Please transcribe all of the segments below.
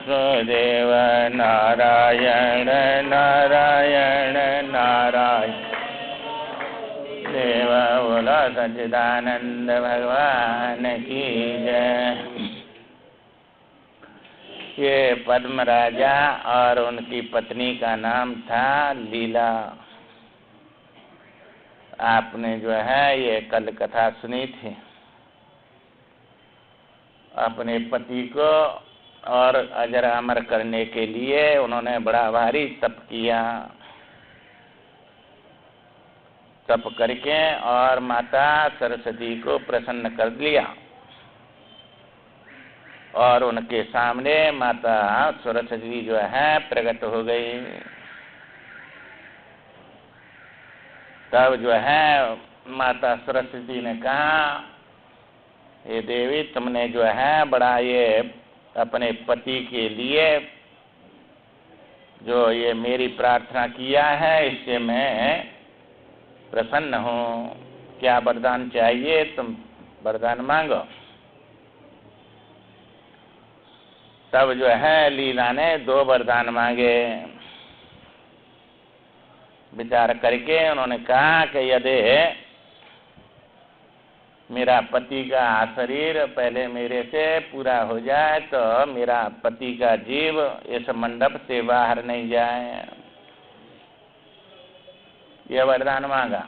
देव नारायण नारायण नारायण देव बोलो सच्चिदानंद भगवान की जय। ये पद्म राजा और उनकी पत्नी का नाम था लीला। आपने जो है ये कल कथा सुनी थी। अपने पति को और अजर अमर करने के लिए उन्होंने बड़ा भारी तप किया। तप करके और माता सरस्वती को प्रसन्न कर लिया और उनके सामने माता सरस्वती जो है प्रकट हो गई। तब जो है माता सरस्वती ने कहा, हे देवी, तुमने जो है बड़ा ये अपने पति के लिए जो ये मेरी प्रार्थना किया है इससे मैं प्रसन्न हूँ। क्या वरदान चाहिए? तुम वरदान मांगो। तब जो है लीला ने 2 वरदान मांगे। विचार करके उन्होंने कहा कि यदि मेरा पति का शरीर पहले मेरे से पूरा हो जाए तो मेरा पति का जीव इस मंडप से बाहर नहीं जाए। यह वरदान मांगा।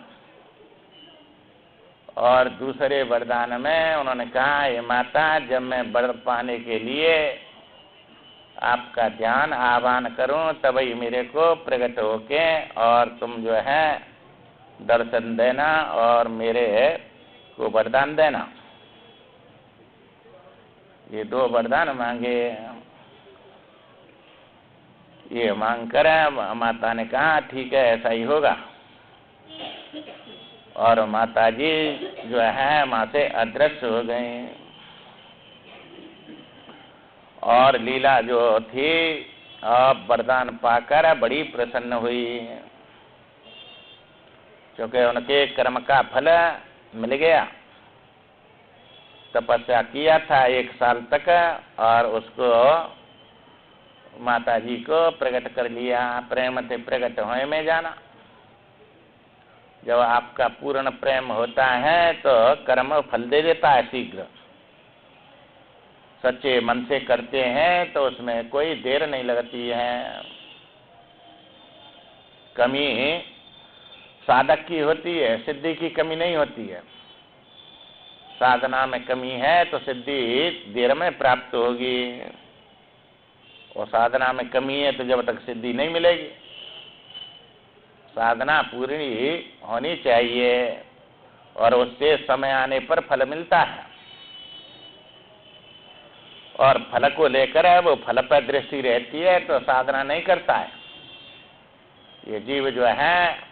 और दूसरे वरदान में उन्होंने कहा, हे माता, जब मैं वर पाने के लिए आपका ध्यान आह्वान करूं तभी मेरे को प्रकट होके और तुम जो है दर्शन देना और मेरे को वरदान देना। ये 2 वरदान मांगे। ये मांग कर माता ने कहा, ठीक है, ऐसा ही होगा। और माता जी जो है माँ से अदृश्य हो गई। और लीला जो थी अब वरदान पाकर बड़ी प्रसन्न हुई, क्योंकि उनके कर्म का फल मिल गया। तपस्या किया था 1 साल तक और उसको माता जी को प्रकट कर लिया। प्रेम से प्रकट होए में जाना। जब आपका पूर्ण प्रेम होता है तो कर्म फल दे देता है शीघ्र। सच्चे मन से करते हैं तो उसमें कोई देर नहीं लगती है। कमी साधक की होती है, सिद्धि की कमी नहीं होती है। साधना में कमी है तो सिद्धि देर में प्राप्त होगी, और साधना में कमी है तो जब तक सिद्धि नहीं मिलेगी। साधना पूरी होनी चाहिए और उससे समय आने पर फल मिलता है। और फल को लेकर वो फल पर दृष्टि रहती है तो साधना नहीं करता है। ये जीव जो है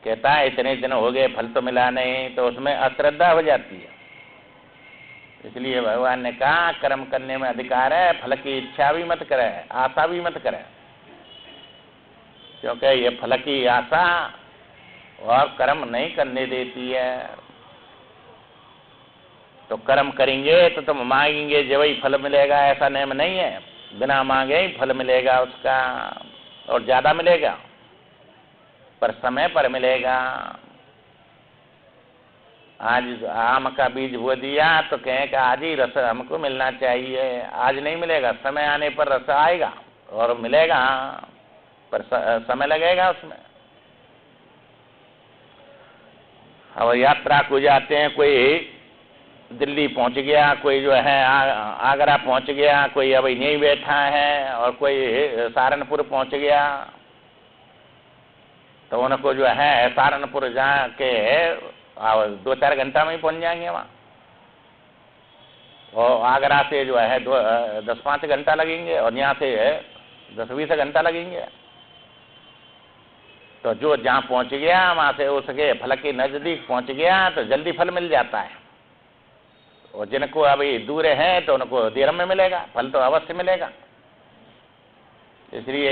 कहता है इतने दिन हो गए फल तो मिला नहीं, तो उसमें अश्रद्धा हो जाती है। इसलिए भगवान ने कहा कर्म करने में अधिकार है, फल की इच्छा भी मत करे, आशा भी मत करे, क्योंकि ये फल की आशा और कर्म नहीं करने देती है। तो कर्म करेंगे तो तुम मांगेंगे जब ही फल मिलेगा, ऐसा नियम नहीं है। बिना मांगे ही फल मिलेगा उसका, और ज्यादा मिलेगा, पर समय पर मिलेगा। आज आम का बीज बो दिया तो कहें कि आज ही रस हमको मिलना चाहिए। आज नहीं मिलेगा, समय आने पर रस आएगा और मिलेगा, पर समय लगेगा उसमें। और यात्रा को जाते हैं, कोई दिल्ली पहुंच गया, कोई जो है आगरा पहुंच गया, कोई अभी यहीं बैठा है, और कोई सहारनपुर पहुंच गया। तो उनको जो है सहारनपुर जाके 2-4 घंटा में ही पहुंच जाएंगे वहाँ, और आगरा से जो है 10-5 घंटा लगेंगे, और यहाँ से 10-20 घंटा लगेंगे। तो जो जहाँ पहुंच गया वहाँ से उसके फल के नजदीक पहुंच गया तो जल्दी फल मिल जाता है। और जिनको अभी दूर है तो उनको देर में मिलेगा, फल तो अवश्य मिलेगा। इसलिए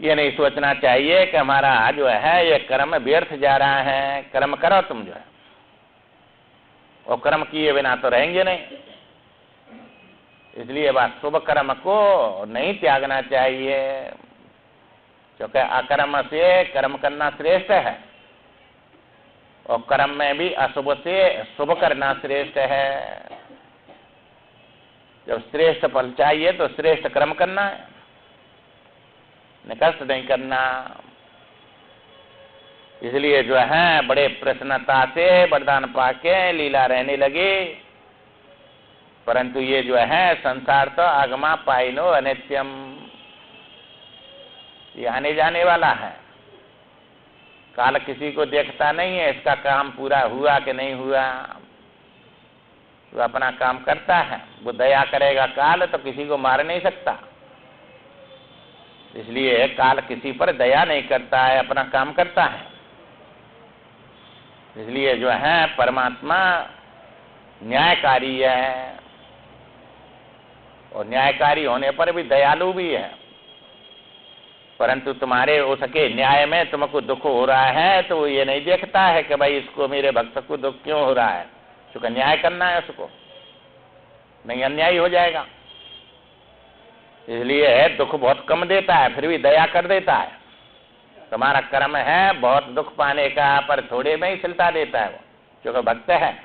ये नहीं सोचना चाहिए कि हमारा जो है ये कर्म व्यर्थ जा रहा है। कर्म करो तुम जो है, और कर्म किए बिना तो रहेंगे नहीं। इसलिए वह शुभ कर्म को नहीं त्यागना चाहिए, क्योंकि अकर्म से कर्म करना श्रेष्ठ है और कर्म में भी अशुभ से शुभ करना श्रेष्ठ है। जब श्रेष्ठ फल चाहिए तो श्रेष्ठ कर्म करना है, निकष्ट नहीं करना। इसलिए जो है बड़े प्रसन्नता से वरदान पाके लीला रहने लगे। परंतु ये जो है संसार तो आगमा पाइनो अनित्यम, ये आने जाने वाला है। काल किसी को देखता नहीं है, इसका काम पूरा हुआ कि नहीं हुआ। वो अपना काम करता है, वो दया करेगा काल तो किसी को मार नहीं सकता। इसलिए काल किसी पर दया नहीं करता है, अपना काम करता है। इसलिए जो है परमात्मा न्यायकारी है और न्यायकारी होने पर भी दयालु भी है। परंतु तुम्हारे उसके न्याय में तुमको दुख हो रहा है तो वो ये नहीं देखता है कि भाई इसको, मेरे भक्त को दुख क्यों हो रहा है, क्योंकि न्याय करना है उसको, नहीं अन्यायी हो जाएगा। इसलिए दुख बहुत कम देता है, फिर भी दया कर देता है। तुम्हारा कर्म है बहुत दुख पाने का, पर थोड़े में ही सिलता देता है वो, क्योंकि भक्त है।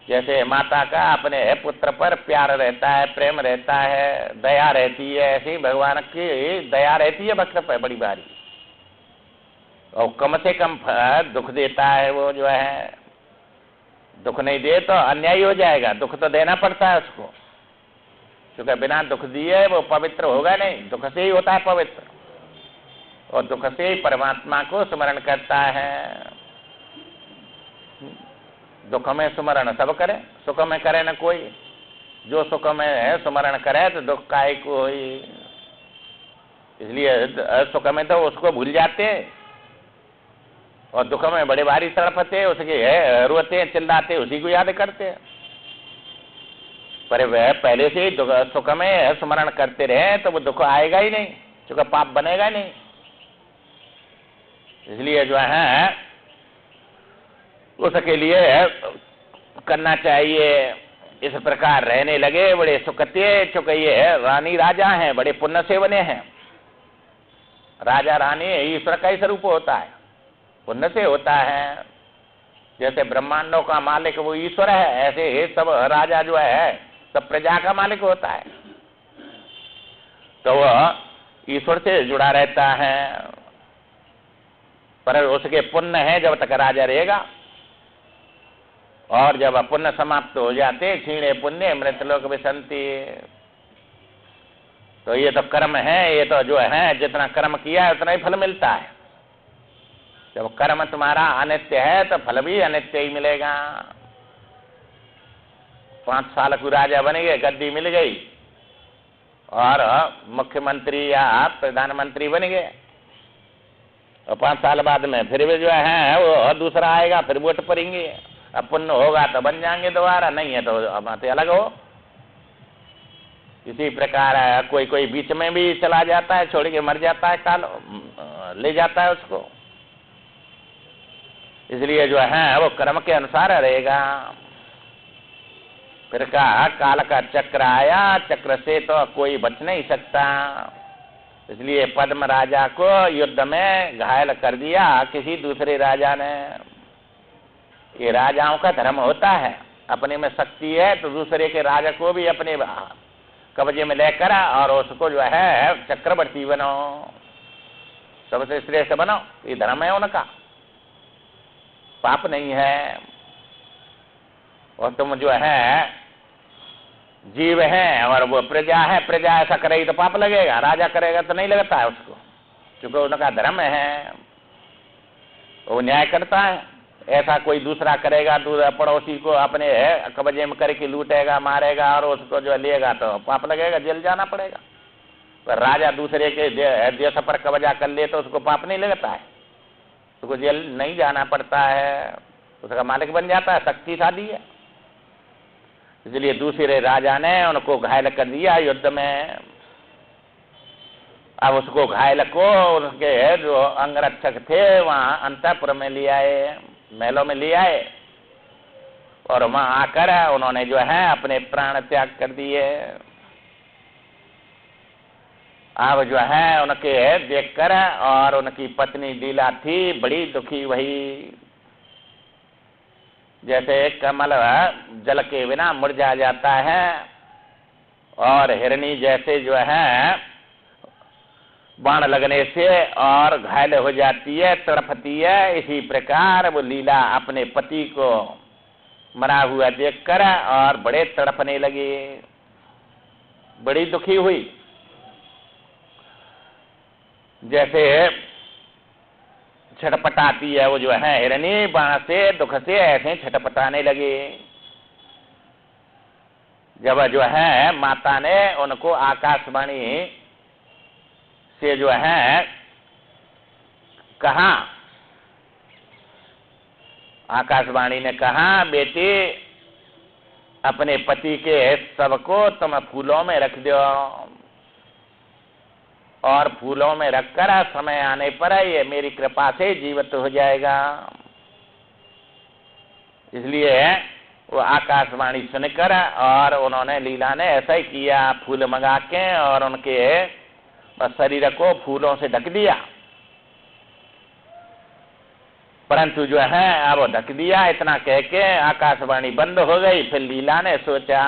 जैसे माता का अपने पुत्र पर प्यार रहता है, प्रेम रहता है, दया रहती है, ऐसे ही भगवान की दया रहती है भक्त पर बड़ी भारी, और कम से कम दुख देता है वो जो है। दुख नहीं दे तो अन्यायी हो जाएगा, दुख तो देना पड़ता है उसको, क्योंकि बिना दुख दिए वो पवित्र होगा नहीं। दुख से ही होता है पवित्र, और दुख से ही परमात्मा को स्मरण करता है। दुख में स्मरण सब करे, सुख में करे न कोई। जो सुख में है स्मरण करे तो दुख काहे को होई। इसलिए सुख में तो उसको भूल जाते और दुख में बड़े भारी तड़पते, उसके रोते चिल्लाते, उसी को याद करते। पर वह पहले से ही सुख में स्मरण करते रहे तो वो दुख आएगा ही नहीं, क्योंकि पाप बनेगा नहीं। इसलिए जो है उसके लिए करना चाहिए। इस प्रकार रहने लगे बड़े सुखते, चूंकि ये रानी राजा हैं, बड़े पुण्य से बने हैं। राजा रानी ईश्वर का ही स्वरूप होता है, पुण्य से होता है। जैसे ब्रह्मांडों का मालिक वो ईश्वर है, ऐसे सब राजा जो है सब प्रजा का मालिक होता है, तो वह ईश्वर से जुड़ा रहता है। पर उसके पुण्य है जब तक राजा रहेगा, और जब पुण्य समाप्त हो जाते, क्षीणे पुण्य मृतलोक विसंति। तो ये तो कर्म है, ये तो जो है जितना कर्म किया है उतना ही फल मिलता है। जब कर्म तुम्हारा अनित्य है तो फल भी अनित्य ही मिलेगा। 5 साल को राजा बन गए, गद्दी मिल गई और मुख्यमंत्री या प्रधानमंत्री बन गए, और 5 साल बाद में फिर भी जो है वो दूसरा आएगा, फिर वोट पड़ेंगे। अब पुण्य होगा तो बन जाएंगे दोबारा, नहीं है तो अलग हो। इसी प्रकार कोई कोई बीच में भी चला जाता है, छोड़ के मर जाता है, काल ले जाता है उसको। इसलिए जो है वो कर्म के अनुसार रहेगा। फिर कहा काल का चक्र आया, चक्र से तो कोई बच नहीं सकता। इसलिए पद्म राजा को युद्ध में घायल कर दिया किसी दूसरे राजा ने। ये राजाओं का धर्म होता है, अपने में शक्ति है तो दूसरे के राजा को भी अपने कब्जे में लेकर और उसको जो है चक्रवर्ती बनो, सबसे श्रेष्ठ बनो। ये धर्म है उनका, पाप नहीं है। और तुम जो है जीव है और वो प्रजा है, प्रजा ऐसा करेगी तो पाप लगेगा, राजा करेगा तो नहीं लगता है उसको, क्योंकि उनका धर्म है, वो न्याय करता है। ऐसा कोई दूसरा करेगा, पड़ोसी को अपने कब्जे में करके लूटेगा, मारेगा और उसको जो लेगा तो पाप लगेगा, जेल जाना पड़ेगा। पर राजा दूसरे के देश पर कब्जा कर ले तो उसको पाप नहीं लगता है, उसको जेल नहीं जाना पड़ता है, उसका मालिक बन जाता है, शक्तिशाली है। इसलिए दूसरे राजा ने उनको घायल कर दिया युद्ध में। अब उसको घायल को उनके जो अंगरक्षक थे वहां अंतःपुर में ले आए, महलों में ले आए, और वहां आकर उन्होंने जो है अपने प्राण त्याग कर दिए। अब जो है उनके देखकर और उनकी पत्नी लीला थी बड़ी दुखी हुई। जैसे कमल जल के बिना मुरझा जाता है और हिरनी जैसे जो है बाण लगने से और घायल हो जाती है, तड़पती है, इसी प्रकार वो लीला अपने पति को मरा हुआ देखकर और बड़े तड़पने लगे, बड़ी दुखी हुई। जैसे छटपटाती है वो जो है हिरनी बाण से, दुख से ऐसे छटपटाने लगे। जब जो है माता ने उनको आकाशवाणी से जो है कहा, आकाशवाणी ने कहा, बेटी अपने पति के शव को तुम फूलों में रख दो और फूलों में रखकर समय आने पर ये मेरी कृपा से जीवित हो जाएगा। इसलिए वो आकाशवाणी सुनकर और उन्होंने लीला ने ऐसा ही किया, फूल मंगा के और उनके शरीर को फूलों से ढक दिया। परंतु जो है अब ढक दिया इतना कह के आकाशवाणी बंद हो गई। फिर लीला ने सोचा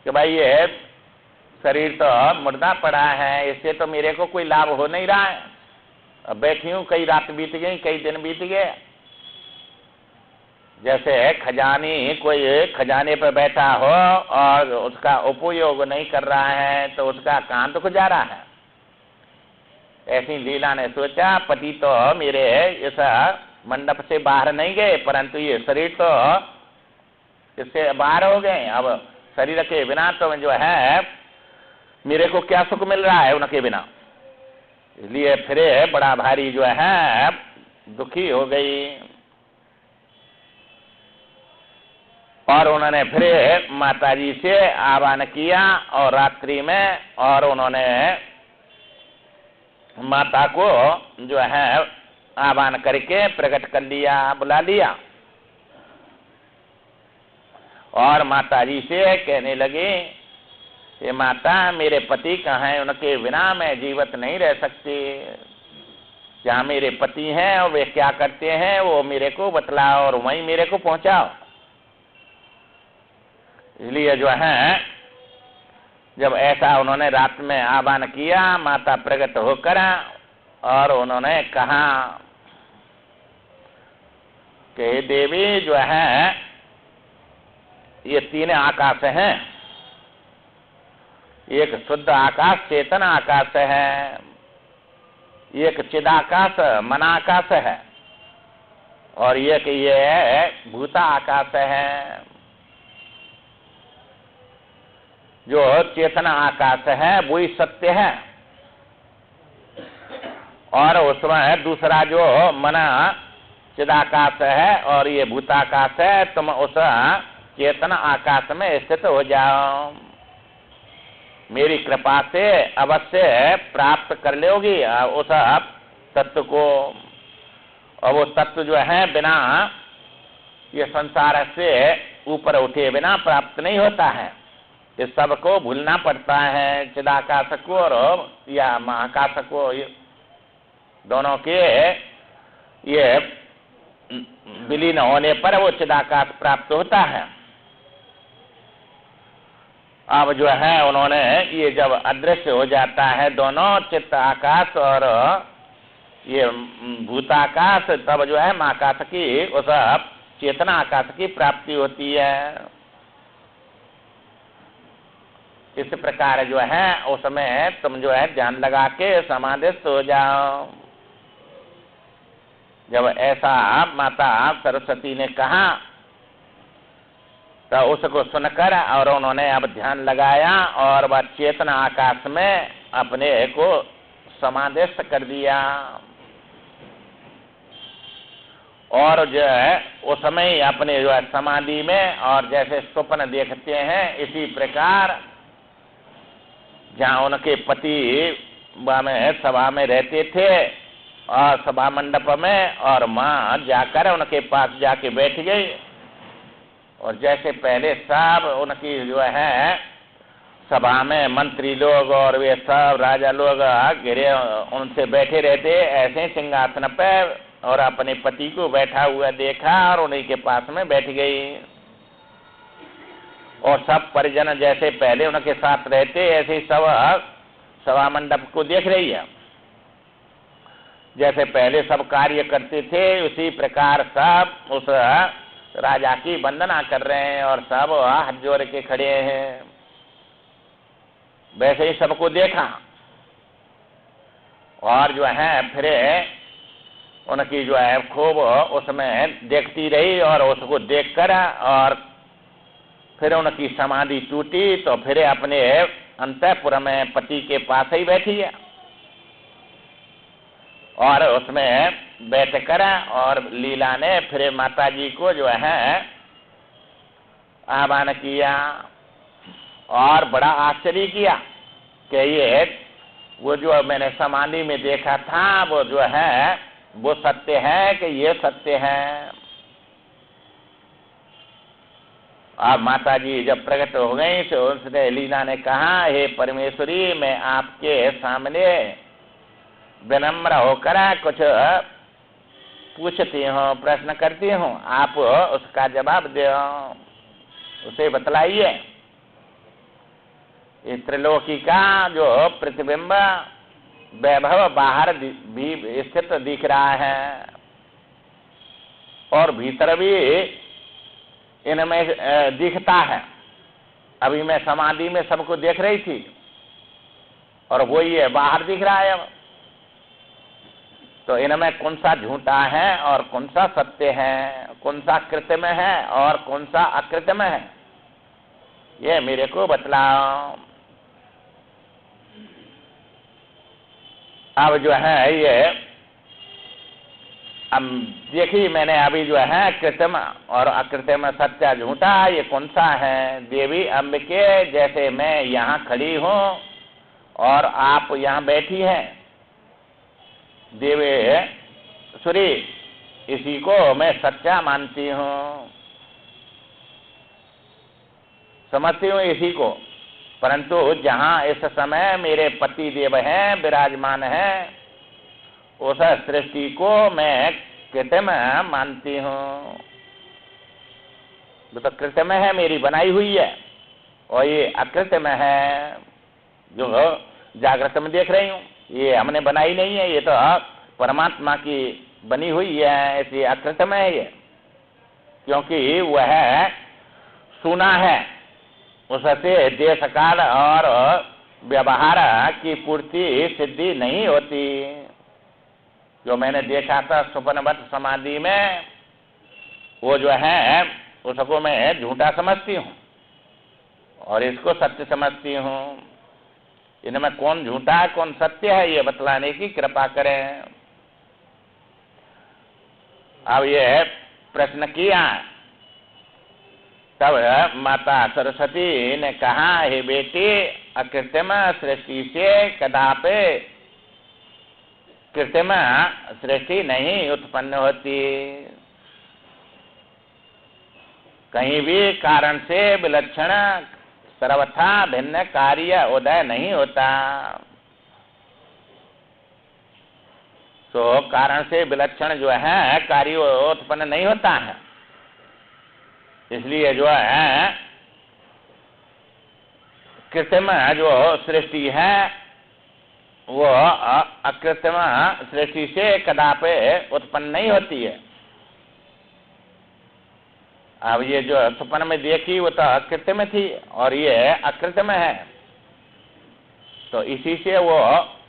कि भाई ये शरीर तो मुर्दा पड़ा है, इससे तो मेरे को कोई लाभ हो नहीं रहा है। अब बैठी हूं, कई रात बीत गई, कई दिन बीत गए। जैसे खजानी कोई खजाने पर बैठा हो और उसका उपयोग नहीं कर रहा है तो उसका कहां दुख जा रहा है। ऐसी लीला ने सोचा पति तो मेरे इस मंडप से बाहर नहीं गए, परंतु ये शरीर तो इससे बाहर हो गए। अब शरीर के बिना तो जो है मेरे को क्या सुख मिल रहा है उनके बिना। इसलिए फिर बड़ा भारी जो है दुखी हो गई। और उन्होंने फिर माताजी से आह्वान किया और रात्रि में और उन्होंने माता को जो है आह्वान करके प्रकट कर लिया, बुला लिया। और माताजी से कहने लगे ये माता मेरे पति कहाँ हैं, उनके बिना मैं जीवित नहीं रह सकती। जहाँ मेरे पति हैं और वे क्या करते हैं वो मेरे को बतलाओ और वहीं मेरे को पहुंचाओ। इसलिए जो है जब ऐसा उन्होंने रात में आह्वान किया, माता प्रकट होकर और उन्होंने कहा कि देवी जो है ये तीन आकाश हैं। एक शुद्ध आकाश चेतन आकाश है, एक चिदाकाश मन आकाश है और एक ये भूता आकाश है। जो चेतन आकाश है वही सत्य है और उसमें दूसरा जो मन चिदाकाश है और ये भूताकाश है, तुम उस चेतन आकाश में स्थित हो जाओ। मेरी कृपा से अवश्य प्राप्त कर लोगी उस तत्व को। और वो तत्व जो है बिना ये संसार से ऊपर उठे बिना प्राप्त नहीं होता है। इस सब को भूलना पड़ता है। चिदाकाश को और या महाकाश को, दोनों के ये विलीन होने पर वो चिदाकाश प्राप्त होता है। अब जो है उन्होंने ये जब अदृश्य हो जाता है दोनों चित्त आकाश और ये भूताकाश, तब जो है महाकाश की उस चेतना आकाश की प्राप्ति होती है। इस प्रकार जो है उसमें तुम जो है ध्यान लगा के समाधिस्थ हो जाओ। जब ऐसा माता सरस्वती ने कहा तो उसको सुनकर और उन्होंने अब ध्यान लगाया और वह चेतना आकाश में अपने को समाधिस्थ कर दिया। और जो है उस समय अपने जो है समाधि में और जैसे स्वप्न देखते हैं इसी प्रकार जहाँ उनके पति में सभा में रहते थे और सभा मंडप में, और माँ जाकर उनके पास जाके बैठ गई। और जैसे पहले सब उनकी जो है सभा में मंत्री लोग और वे सब राजा लोग घिरे उनसे बैठे रहते, ऐसे सिंहासन पे और अपने पति को बैठा हुआ देखा और उन्हीं के पास में बैठ गई। और सब परिजन जैसे पहले उनके साथ रहते, ऐसे सब सभा मंडप को देख रही है। जैसे पहले सब कार्य करते थे उसी प्रकार सब उस राजा की वंदना कर रहे हैं और सब हाथ जोड़ के खड़े हैं। वैसे ही सबको देखा और जो है फिर उनकी जो है खूब उसमें देखती रही और उसको देखकर और फिर उनकी समाधि टूटी। तो फिर अपने अंतःपुर में पति के पास ही बैठी है और उसमें बैठकर और लीला ने फिर माता जी को जो है आह्वान किया और बड़ा आश्चर्य किया कि ये वो जो मैंने समाधि में देखा था वो जो है वो सत्य है कि ये सत्य है। और माता जी जब प्रकट हो गई तो उसने लीला ने कहा, हे परमेश्वरी, मैं आपके सामने विनम्र होकर कुछ पूछती हूँ, प्रश्न करती हूँ, आप उसका जवाब दो, उसे बतलाइए। इस त्रिलोकी का जो प्रतिबिंब वैभव बाहर भी स्थित दिख रहा है और भीतर भी इनमें दिखता है। अभी मैं समाधि में सबको देख रही थी और वो ये बाहर दिख रहा है। तो इनमें कौन सा झूठा है और कौन सा सत्य है, कौन सा कृत्रिम है और कौन सा अकृत्रिम है, ये मेरे को बतलाओ। अब जो है ये अब देखिए मैंने अभी जो है कृत्रिम और अकृत्रिम सत्य झूठा ये कौन सा है। देवी अंबिके, जैसे मैं यहाँ खड़ी हूँ और आप यहाँ बैठी हैं, देवे सूरी, इसी को मैं सच्चा मानती हूँ, समझती हूँ इसी को। परंतु जहाँ इस समय मेरे पति देव हैं, विराजमान हैं, उस सृष्टि को मैं कृत्रिम मानती हूँ। तो कृत्रिम है, मेरी बनाई हुई है, और ये अकृत्रिम है जो जागृत में देख रही हूँ, ये हमने बनाई नहीं है, ये तो परमात्मा की बनी हुई है, इसलिए अकृत्रिम है ये। क्योंकि वह सुना है, उससे देश काल और व्यवहार की पूर्ति सिद्धि नहीं होती। जो मैंने देखा था स्वप्नवत समाधि में, वो जो है उसको मैं झूठा समझती हूँ और इसको सत्य समझती हूँ। इनमें कौन झूठा है कौन सत्य है ये बतलाने की कृपा करें। अब ये प्रश्न किया, तब माता सरस्वती ने कहा, हे बेटी, अकृत्रिम सृष्टि से कदापि कृत्रिम सृष्टि नहीं उत्पन्न होती। कहीं भी कारण से विलक्षण सर्वथा भिन्न कार्य उदय नहीं होता। तो कारण से विलक्षण जो है कार्य उत्पन्न नहीं होता है। इसलिए जो है कृत्रिम जो सृष्टि है वो अकृत्रिम सृष्टि से कदापि उत्पन्न नहीं होती है। अब ये जो स्वप्न में देखी वो तो अकृत्रिम थी और ये अकृत्रिम है, तो इसी से वो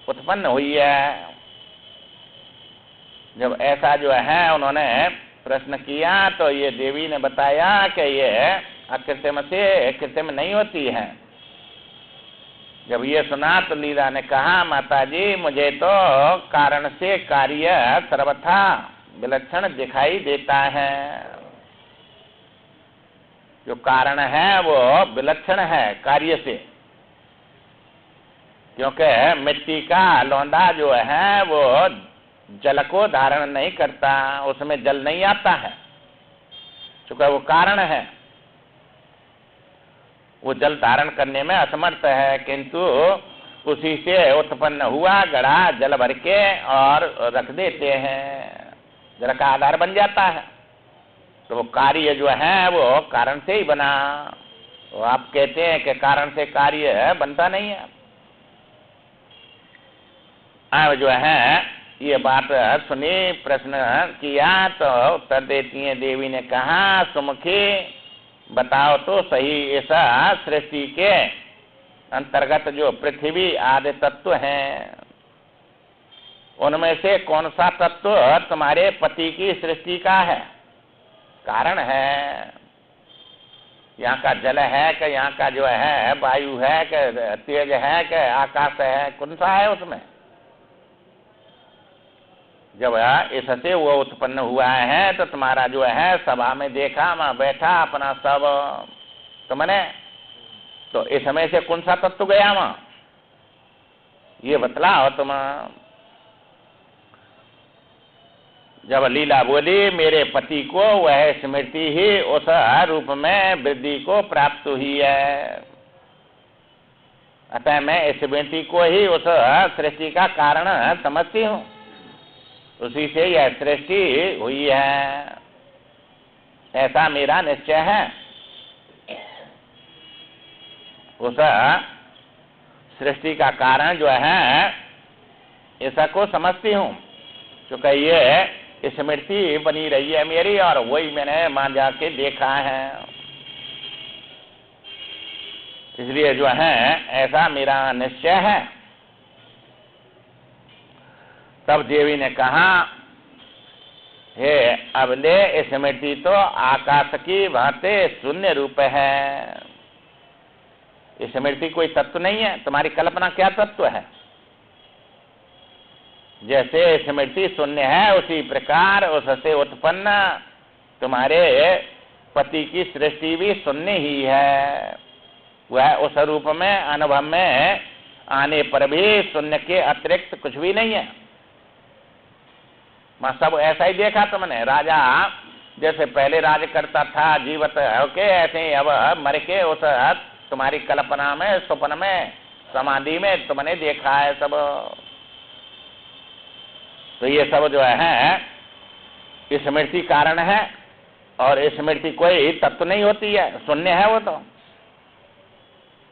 उत्पन्न हुई है। जब ऐसा जो है उन्होंने प्रश्न किया तो ये देवी ने बताया कि ये अकृत्रिम से कृत्रिम नहीं होती है। जब ये सुना तो लीला ने कहा, माता जी, मुझे तो कारण से कार्य सर्वथा विलक्षण दिखाई देता है। जो कारण है वो विलक्षण है कार्य से, क्योंकि मिट्टी का लौंडा जो है वो जल को धारण नहीं करता, उसमें जल नहीं आता है, चूंकि वो कारण है, वो जल धारण करने में असमर्थ है, किंतु उसी से उत्पन्न हुआ घड़ा जल भर के और रख देते हैं, जल का आधार बन जाता है। तो वो कार्य जो है वो कारण से ही बना। तो आप कहते हैं कि कारण से कार्य बनता नहीं है। अब जो है ये बात सुनी, प्रश्न किया तो उत्तर देती है देवी ने कहा, सुमुखी बताओ तो सही, ऐसा सृष्टि के अंतर्गत जो पृथ्वी आदि तत्व हैं, उनमें से कौन सा तत्व तुम्हारे पति की सृष्टि का है, कारण है? यहाँ का जल है कि यहाँ का जो है वायु है कि तेज है कि आकाश है, कौन सा है उसमें? जब इससे वो उत्पन्न हुआ है तो तुम्हारा जो है सभा में देखा, मैं बैठा अपना सब, तो मैंने तो इसमें से कौन सा तत्व गया वहां, ये बतलाओ तुम। जब लीला बोली, मेरे पति को वह स्मृति ही उस रूप में वृद्धि को प्राप्त हुई है, अतः मैं इस स्मृति को ही उस सृष्टि का कारण समझती हूँ, उसी से यह सृष्टि हुई है, ऐसा मेरा निश्चय है। उस सृष्टि का कारण जो है ऐसा को समझती हूँ, क्योंकि ये स्मृति बनी रही है मेरी और वही मैंने मान जाके देखा है, इसलिए जो है ऐसा मेरा निश्चय है। तब देवी ने कहा, हे अबले, स्मृति तो आकाश की भांति शून्य रूप है, स्मृति कोई तत्व नहीं है, तुम्हारी कल्पना क्या तत्व है? जैसे स्मृति शून्य है उसी प्रकार उससे उत्पन्न तुम्हारे पति की सृष्टि भी शून्य ही है, वह उस रूप में अनुभव में आने पर भी शून्य के अतिरिक्त कुछ भी नहीं है। मैं सब ऐसा ही देखा तुमने, राजा जैसे पहले राज करता था जीवित होके, ऐसे ही अब मर के उस तुम्हारी कल्पना में, स्वप्न में, समाधि में तुमने देखा है सब। तो ये सब जो है स्मृति कारण है, और स्मृति कोई तत्व नहीं होती है, शून्य है वो तो।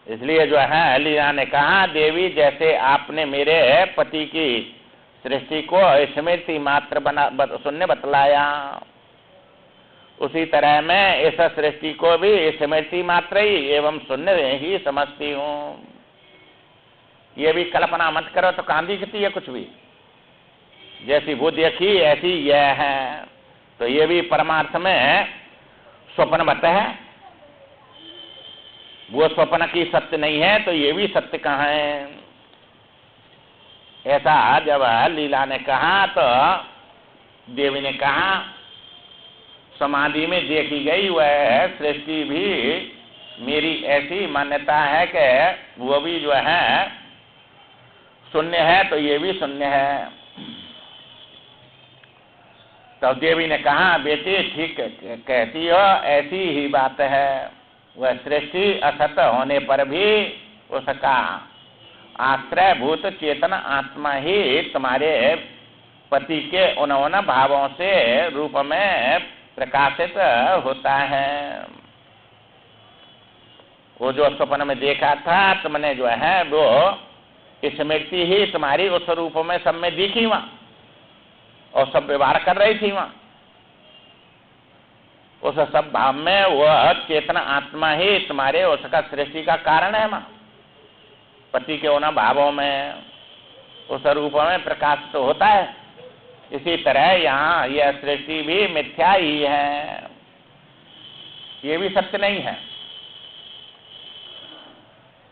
इसलिए जो है लीला ने कहा, देवी जैसे आपने मेरे पति की सृष्टि को स्मृति मात्र शून्य बतलाया, उसी तरह मैं इस सृष्टि को भी स्मृति मात्र ही एवं शून्य ही समझती हूँ। ये भी कल्पना मत करो तो कहाँ दिखती है कुछ भी, जैसी वो देखी ऐसी यह है, तो ये भी परमार्थ में स्वप्नवत है, वो स्वप्न की सत्य नहीं है तो ये भी सत्य कहाँ है? ऐसा जब लीला ने कहा तो देवी ने कहा, समाधि में देखी गई वह सृष्टि भी मेरी ऐसी मान्यता है कि वो भी जो है शून्य है, तो ये भी शून्य है। तो देवी ने कहा, बेटी ठीक कहती हो, ऐसी ही बात है, वह सृष्टि असत होने पर भी उसका आश्रय भूत चेतन आत्मा ही तुम्हारे पति के उन भावों से रूप में प्रकाशित होता है। वो जो स्वप्न में देखा था तुमने जो है वो स्मृति ही तुम्हारी उस रूप में सब में दिखी वहां, और सब व्यवहार कर रही थी वहां, उस सब भाव में वह चेतन आत्मा ही तुम्हारे उसका सृष्टि का कारण है वहां, पति के उन भावों में उस रूप में प्रकाशित तो होता है। इसी तरह यहाँ यह सृष्टि भी मिथ्या ही है, ये भी सत्य नहीं है।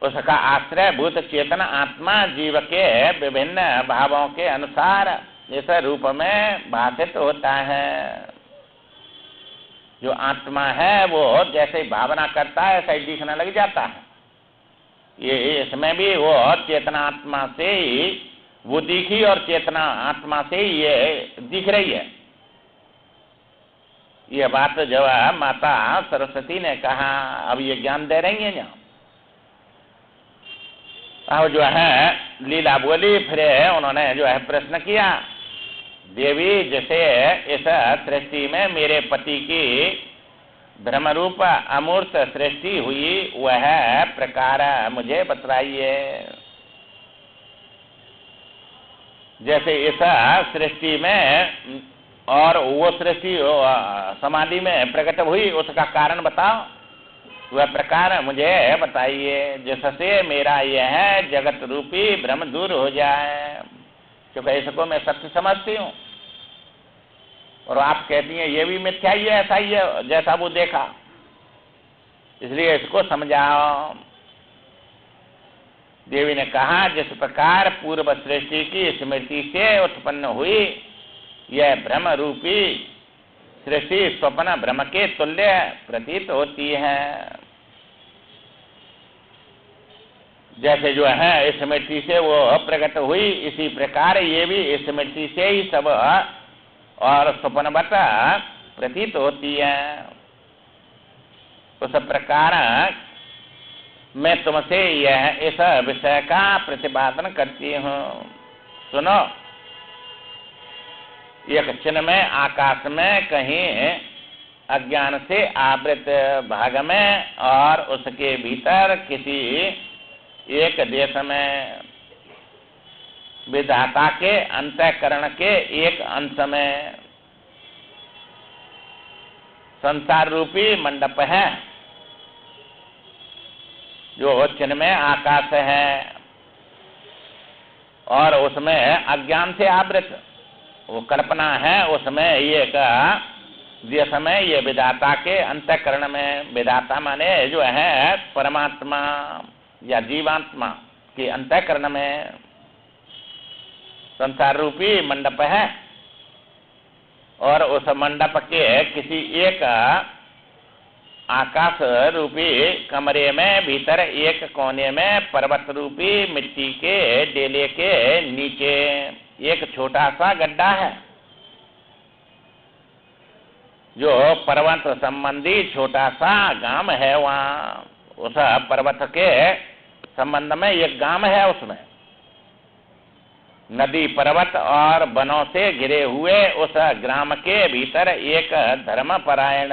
उसका आश्रय भूत चेतन आत्मा जीव के विभिन्न भावों के अनुसार इस रूप में भाषित होता है। जो आत्मा है वो जैसे भावना करता है ऐसा ही दिखने लग जाता है। ये इसमें भी वो चेतनात्मा से ही वो दिखी और चेतना आत्मा से ये दिख रही है। ये बात जो है माता सरस्वती ने कहा, अब ये ज्ञान दे रही है यहाँ। अब जो है लीला बोली, फिर उन्होंने जो है प्रश्न किया, देवी जैसे इस सृष्टि में मेरे पति की ब्रह्मरूप अमूर्त सृष्टि हुई, वह प्रकार मुझे बतलाइए। जैसे इस सृष्टि में और वो सृष्टि समाधि में प्रकट हुई, उसका कारण बताओ, वह प्रकार मुझे बताइए, जिससे मेरा यह जगत रूपी भ्रम दूर हो जाए। क्योंकि इसको मैं सत्य समझती हूँ और आप कहती हैं ये भी मिथ्या ही है, ऐसा ही है जैसा वो देखा, इसलिए इसको समझाओ। देवी ने कहा, जिस प्रकार पूर्व सृष्टि की स्मृति से उत्पन्न हुई यह भ्रम रूपी सृष्टि स्वप्न भ्रम के तुल्य प्रतीत होती है। जैसे जो है स्मृति से वो प्रकट हुई, इसी प्रकार ये भी स्मृति से ही सब और स्वप्नवत प्रतीत होती है। उस प्रकार मैं तुमसे यह इस विषय का प्रतिपादन करती हूँ। सुनो, एक क्षण में आकाश में कहीं अज्ञान से आवृत भाग में और उसके भीतर किसी एक देश में विधाता के अंतःकरण के एक अंश में संसार रूपी मंडप है, जो क्षण में आकाश है और उसमें अज्ञान से आवृत वो कल्पना है। उसमें ये जिस समय ये विधाता के अंतःकरण में, विधाता माने जो है परमात्मा या जीवात्मा के अंतःकरण में संसार रूपी मंडप है और उस मंडप के किसी एक आकाश रूपी कमरे में भीतर एक कोने में पर्वत रूपी मिट्टी के डेले के नीचे एक छोटा सा गड्ढा है, जो पर्वत संबंधी छोटा सा गांव है। वहाँ उस पर्वत के संबंध में एक गांव है, उसमें नदी पर्वत और वनों से घिरे हुए उस ग्राम के भीतर एक धर्मपरायण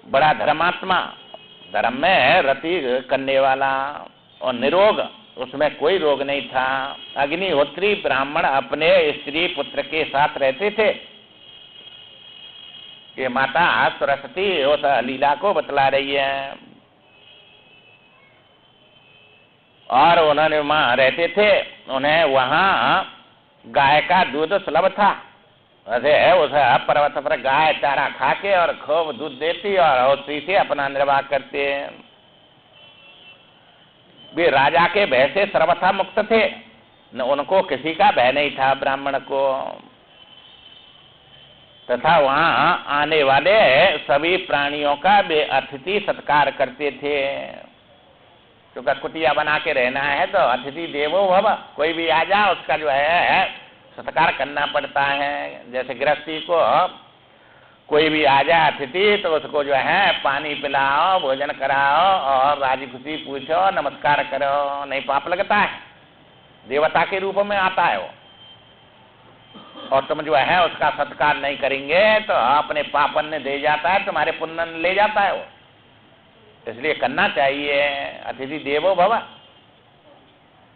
बड़ा धर्मात्मा, धर्म में रति करने वाला और निरोग, उसमें कोई रोग नहीं था, अग्निहोत्री ब्राह्मण अपने स्त्री पुत्र के साथ रहते थे। ये माता सरस्वती उस लीला को बतला रही है। और उन्होंने वहां रहते थे, उन्हें वहां गाय का दूध सुलभ था। अरे उस पर्वत पर गाय चारा खा के और खूब दूध देती और उसी से अपना निर्वाह करते। वे राजा के भय से सर्वथा मुक्त थे, न उनको किसी का भय नहीं था ब्राह्मण को। तथा वहां आने वाले सभी प्राणियों का वे अतिथि सत्कार करते थे। क्योंकि कुटिया बना के रहना है तो अतिथि देवो भव, कोई भी आ जाए उसका जो है सत्कार करना पड़ता है। जैसे गृहस्थी को कोई भी आ जाए अतिथि तो उसको जो है पानी पिलाओ, भोजन कराओ और राजी खुशी पूछो, नमस्कार करो, नहीं पाप लगता है। देवता के रूप में आता है वो, और तुम जो है उसका सत्कार नहीं करेंगे तो अपने पापन ने दे जाता है, तुम्हारे पुण्य ले जाता है वो। इसलिए करना चाहिए। अतिथि देवो भव,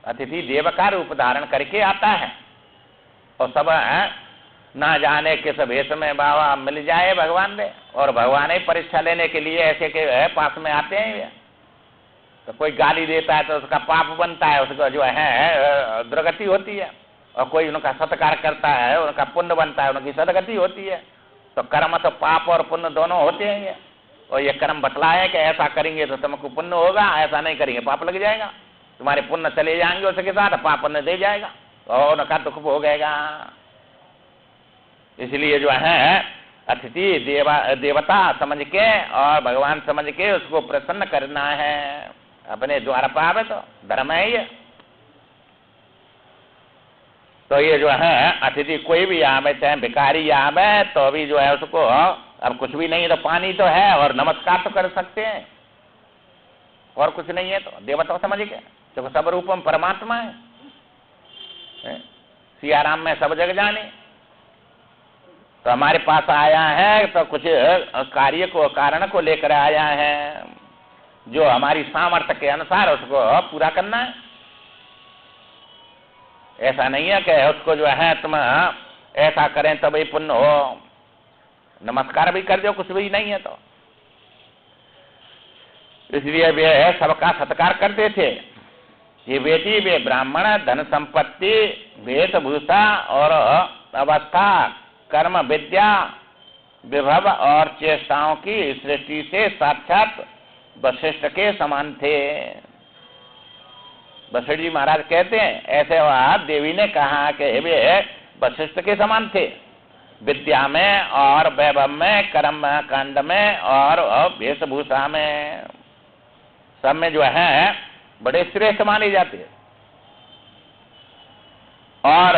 अतिथि देव का रूप धारण करके आता है। और सब ना जाने किस भेष में बाबा मिल जाए भगवान ने, और भगवान ही परीक्षा लेने के लिए ऐसे के पास में आते हैं। तो कोई गाली देता है तो उसका पाप बनता है, उसका जो है दुर्गति होती है। और कोई उनका सत्कार करता है, उनका पुण्य बनता है, उनकी सदगति होती है। तो कर्म तो पाप और पुण्य दोनों होते हैं। और ये कर्म बतलाया कि ऐसा करेंगे तो तुमको पुण्य होगा, ऐसा नहीं करेंगे पाप लग जाएगा, तुम्हारे पुण्य चले जाएंगे उसके साथ, पाप पुण्य दे जाएगा और उनका दुख भोगेगा। इसलिए जो है अतिथि देवता समझ के और भगवान समझ के उसको प्रसन्न करना है। अपने द्वार पर आवे तो धर्म है ये। तो ये जो है अतिथि कोई भी आवे, चाहे भिखारी आवे, तो भी जो है उसको अब कुछ भी नहीं है तो पानी तो है और नमस्कार तो कर सकते हैं, और कुछ नहीं है तो देवता समझ गए, तो सब रूपम परमात्मा है। सियाराम में सब जग जाने, तो हमारे पास आया है तो कुछ कार्य को, कारण को लेकर आया है, जो हमारी सामर्थ्य के अनुसार उसको पूरा करना है। ऐसा नहीं है कि उसको जो है तुम ऐसा करें तो भाई पुण्य हो, नमस्कार भी कर दो, कुछ भी नहीं है तो। इसलिए वे सबका सत्कार करते थे। ये बेटी, वे ब्राह्मण धन संपत्ति, वेशभूषा और अवस्था, कर्म विद्या, विभव और चेष्टाओं की सृष्टि से साक्षात वशिष्ठ के समान थे। वशिष्ठ जी महाराज कहते हैं ऐसे वह देवी ने कहा कि वे वशिष्ठ के समान थे, विद्या में और वैभव में, कर्म कांड में और वेशभूषा में, सब में जो है बड़े श्रेष्ठ माने जाते हैं। और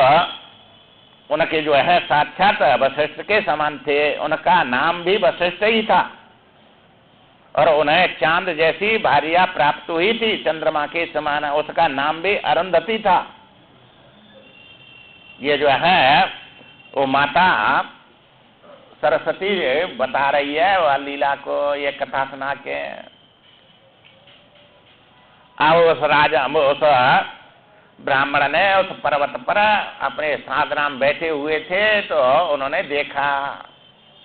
उनके जो है साक्षात वशिष्ठ के समान थे। उनका नाम भी वशिष्ठ ही था और उन्हें चांद जैसी भार्या प्राप्त हुई थी, चंद्रमा के समान। उसका नाम भी अरुंधति था। ये जो है वो माता सरस्वती बता रही है वह लीला को, ये कथा सुना के। अब उस राजा, उस ब्राह्मण ने उस पर्वत पर अपने साधराम बैठे हुए थे, तो उन्होंने देखा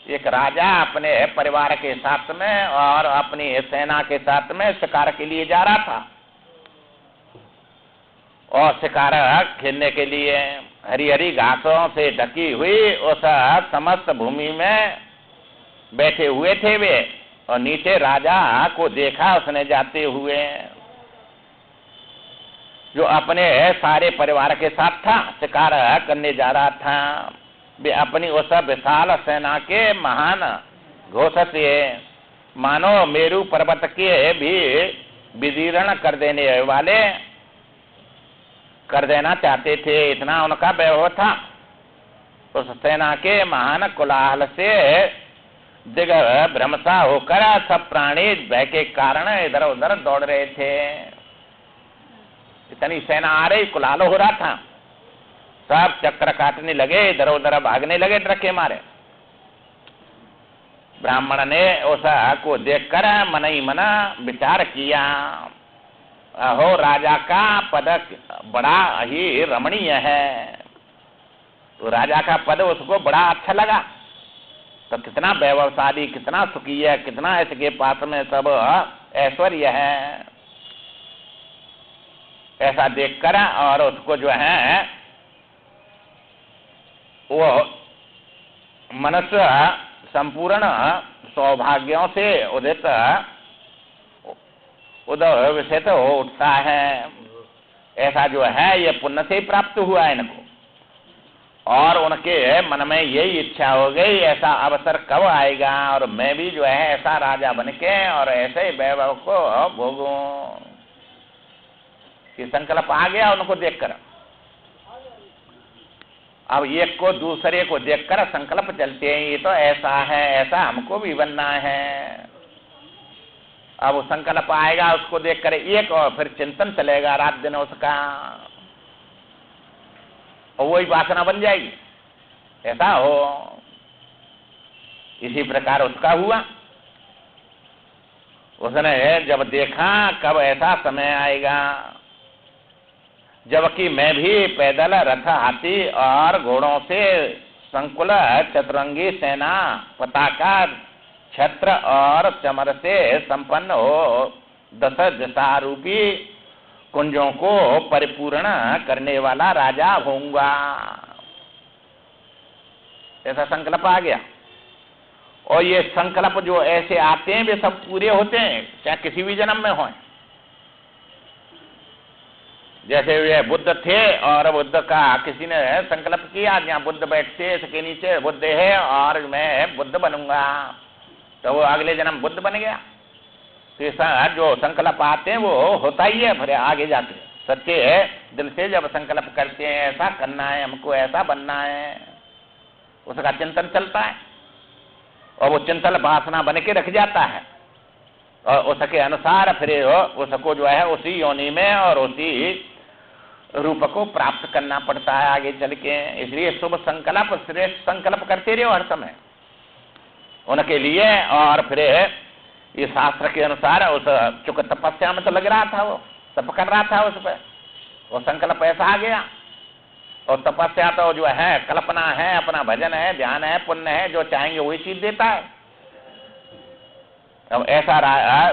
एक राजा अपने परिवार के साथ में और अपनी सेना के साथ में शिकार के लिए जा रहा था। और शिकार खेलने के लिए हरी हरी घासों से ढकी हुई उस समस्त भूमि में बैठे हुए थे वे। और नीचे राजा को देखा उसने जाते हुए, जो अपने सारे परिवार के साथ था, शिकार करने जा रहा था। वे अपनी उस विशाल सेना के महान घोष से मानो मेरू पर्वत के भी विदीर्ण कर देने वाले कर देना चाहते थे, इतना उनका वैभव था। उस सेना के महान कोलाहल से दिग भ्रमसा होकर सब प्राणी भय के कारण इधर उधर दौड़ रहे थे। इतनी सेना आ रही, कोलाहल हो रहा था, सब चक्कर काटने लगे, इधर उधर भागने लगे डर के मारे। ब्राह्मण ने उस को देखकर मन ही मना विचार किया, अहो राजा का पद बड़ा ही रमणीय है। तो राजा का पद उसको बड़ा अच्छा लगा, तो कितना वैभवशाली, कितना सुखी है, कितना इसके पास में सब ऐश्वर्य है, ऐसा देखकर और उसको जो है वो मनुष्य संपूर्ण सौभाग्यों से उदित विषित हो उठता है। ऐसा जो है ये पुण्य से प्राप्त हुआ है इनको। और उनके मन में यही इच्छा हो गई ऐसा अवसर कब आएगा और मैं भी जो है ऐसा राजा बनके और ऐसे वैभव को भोगूं। ये संकल्प आ गया उनको देखकर। अब एक को दूसरे को देखकर संकल्प चलते हैं, ये तो ऐसा है, ऐसा हमको भी बनना है। अब वो संकल्प आएगा उसको देखकर एक, और फिर चिंतन चलेगा रात दिन उसका, और वही वासना बन जाएगी, ऐसा हो। इसी प्रकार उसका हुआ। उसने जब देखा कब ऐसा समय आएगा जबकि मैं भी पैदल, रथ, हाथी और घोड़ों से संकुल चतुरंगी सेना, पताका, छत्र और चमर से संपन्न हो 10 दिशारूपी कुंजों को परिपूर्ण करने वाला राजा होऊंगा। ऐसा संकल्प आ गया। और ये संकल्प जो ऐसे आते हैं वे सब पूरे होते हैं, चाहे किसी भी जन्म में हों। जैसे वे बुद्ध थे और बुद्ध का किसी ने संकल्प किया जहाँ बुद्ध बैठते इसके नीचे बुद्ध है और मैं बुद्ध बनूंगा, तो वो अगले जन्म बुद्ध बन गया। तो ऐसा जो संकल्प आते हैं वो होता ही है फिर आगे जाके। सच्चे दिल से जब संकल्प करते हैं ऐसा करना है, हमको ऐसा बनना है, उसका चिंतन चलता है और वो चिंतन वासना बन के रख जाता है और उसके अनुसार फिर उसको जो है उसी योनि में और उसी रूप को प्राप्त करना पड़ता है आगे चल के। इसलिए शुभ संकल्प, श्रेष्ठ संकल्प करते रहो हर समय उनके लिए। और फिर ये शास्त्र के अनुसार उस चूंकि तपस्या में तो लग रहा था, वो तप कर रहा था उस पर, वो संकल्प ऐसा आ गया। और तपस्या तो जो है कल्पना है, अपना भजन है, ध्यान है, पुण्य है, जो चाहेंगे वही चीज देता है। अब ऐसा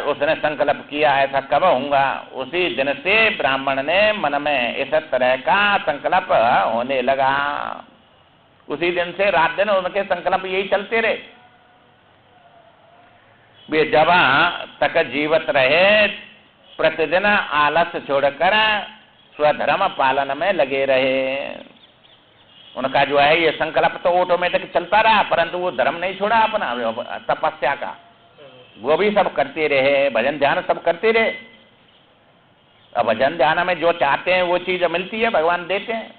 उसने संकल्प किया ऐसा कब होऊंगा, उसी दिन से ब्राह्मण ने मन में इस तरह का संकल्प होने लगा। उसी दिन से रात दिन उनके संकल्प यही चलते रहे। वे जब तक जीवित रहे प्रतिदिन आलस्य छोड़कर स्वधर्म पालन में लगे रहे। उनका जो है ये संकल्प तो ऑटोमेटिक चलता रहा, परंतु वो धर्म नहीं छोड़ा अपना तपस्या का, वो भी सब करते रहे, भजन ध्यान सब करते रहे। अब भजन ध्यान में जो चाहते हैं वो चीज मिलती है, भगवान देते हैं।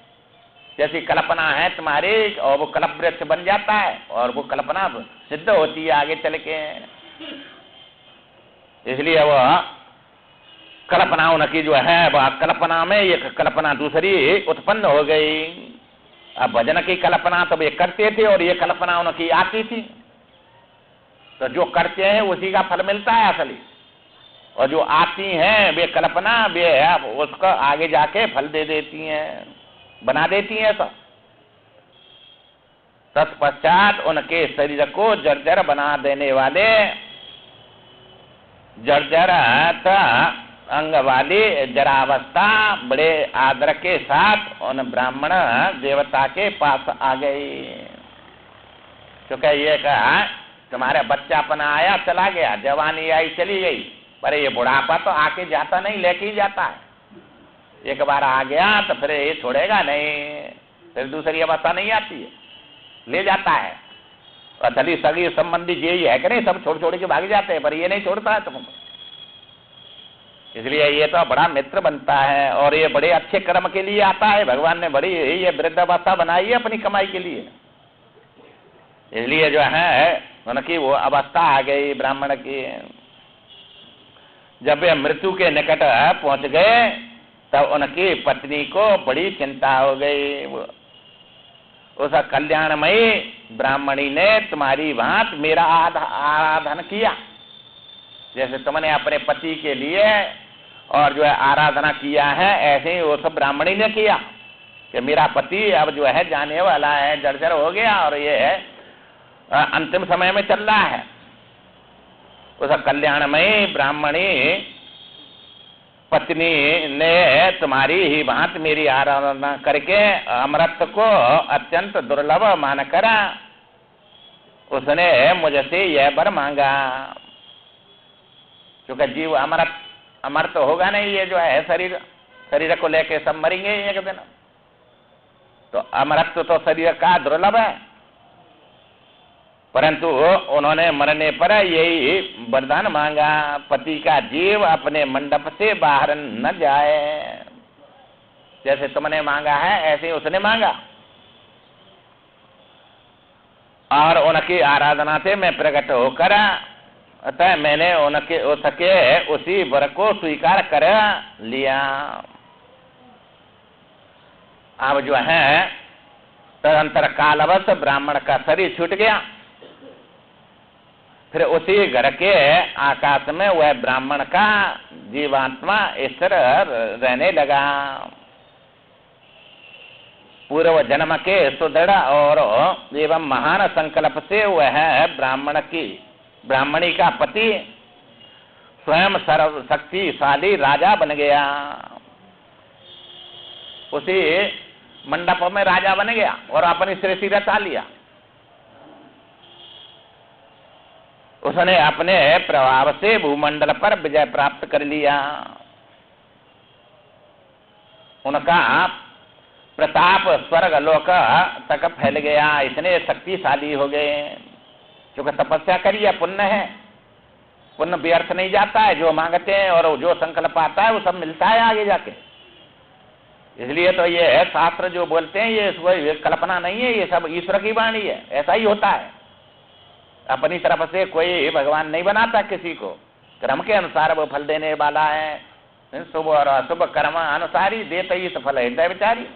जैसी कल्पना है तुम्हारी और वो कल्प वृक्ष बन जाता है और वो कल्पना सिद्ध होती है आगे चल के। इसलिए वो कल्पना उनकी जो है वह कल्पना में एक कल्पना दूसरी उत्पन्न हो गई। अब भजन की कल्पना तो वे करते थे और ये कल्पना उनकी आती थी, तो जो करते हैं उसी का फल मिलता है असली, और जो आती हैं वे कल्पना वे उसका आगे जाके फल दे देती हैं, बना देती हैं। सब तत्पश्चात उनके शरीर को जर्जर बना देने वाले जर्जरत अंग वाली जरावस्था बड़े आदर के साथ उन ब्राह्मण देवता के पास आ गई। क्योंकि ये कहा तुम्हारा बच्चापन आया चला गया, जवानी आई चली गई, पर ये बुढ़ापा तो आके जाता नहीं, लेके ही जाता है। एक बार आ गया तो फिर ये छोड़ेगा नहीं, फिर दूसरी अवस्था नहीं आती है, ले जाता है। और थली सगी संबंधी यही है कि नहीं, सब छोड़ छोड़ के भाग जाते हैं, पर ये नहीं छोड़ता है तुमको। इसलिए ये तो बड़ा मित्र बनता है और ये बड़े अच्छे कर्म के लिए आता है। भगवान ने बड़ी ये वृद्धावस्था बनाई है अपनी कमाई के लिए। इसलिए जो है उनकी वो अवस्था आ गई ब्राह्मण की। जब वे मृत्यु के निकट पहुंच गए तब उनकी पत्नी को बड़ी चिंता हो गई। उस कल्याणमयी ब्राह्मणी ने तुम्हारी भांति मेरा आराधन किया, जैसे तुमने अपने पति के लिए और जो है आराधना किया है, ऐसे ही उस ब्राह्मणी ने किया कि मेरा पति अब जो है जाने वाला है, जर्जर हो गया और ये अंतिम समय में चल रहा है। उस कल्याणमयी ब्राह्मणी पत्नी ने तुम्हारी ही भांति मेरी आराधना करके अमृत को अत्यंत दुर्लभ मानकर उसने मुझसे यह वर मांगा। क्योंकि जीव अमर तो होगा नहीं, ये जो है शरीर को लेके सब मरेंगे एक दिन, तो अमरत्व तो शरीर का दुर्लभ है। परंतु उन्होंने मरने पर यही वरदान मांगा, पति का जीव अपने मंडप से बाहर न जाए। जैसे तुमने मांगा है ऐसे ही उसने मांगा, और उनकी आराधना से मैं प्रकट होकर अतः मैंने उसके उसी वर को स्वीकार कर लिया। अब जो है तदंतर कालवश ब्राह्मण का शरीर छूट गया। फिर उसी घर के आकाश में वह ब्राह्मण का जीवात्मा स्थिर रहने लगा। पूर्व जन्म के सुदृढ़ और एवं महान संकल्प से वह ब्राह्मणी का पति स्वयं सर्वशक्तिशाली राजा बन गया। उसी मंडप में राजा बन गया और अपनी सृष्टि रचा लिया। उसने अपने प्रभाव से भूमंडल पर विजय प्राप्त कर लिया। उनका प्रताप स्वर्ग लोक तक फैल गया, इतने शक्तिशाली हो गए। क्योंकि तपस्या करिए, पुण्य है, पुण्य व्यर्थ नहीं जाता है। जो मांगते हैं और जो संकल्प आता है वो सब मिलता है आगे जाके। इसलिए तो ये शास्त्र जो बोलते हैं ये कल्पना नहीं है, ये सब ईश्वर की वाणी है। ऐसा ही होता है, अपनी तरफ से कोई भगवान नहीं बनाता किसी को, कर्म के अनुसार वो फल देने वाला है। शुभ और अशुभ कर्म अनुसार ही देते ही सफल हृदय विचारी।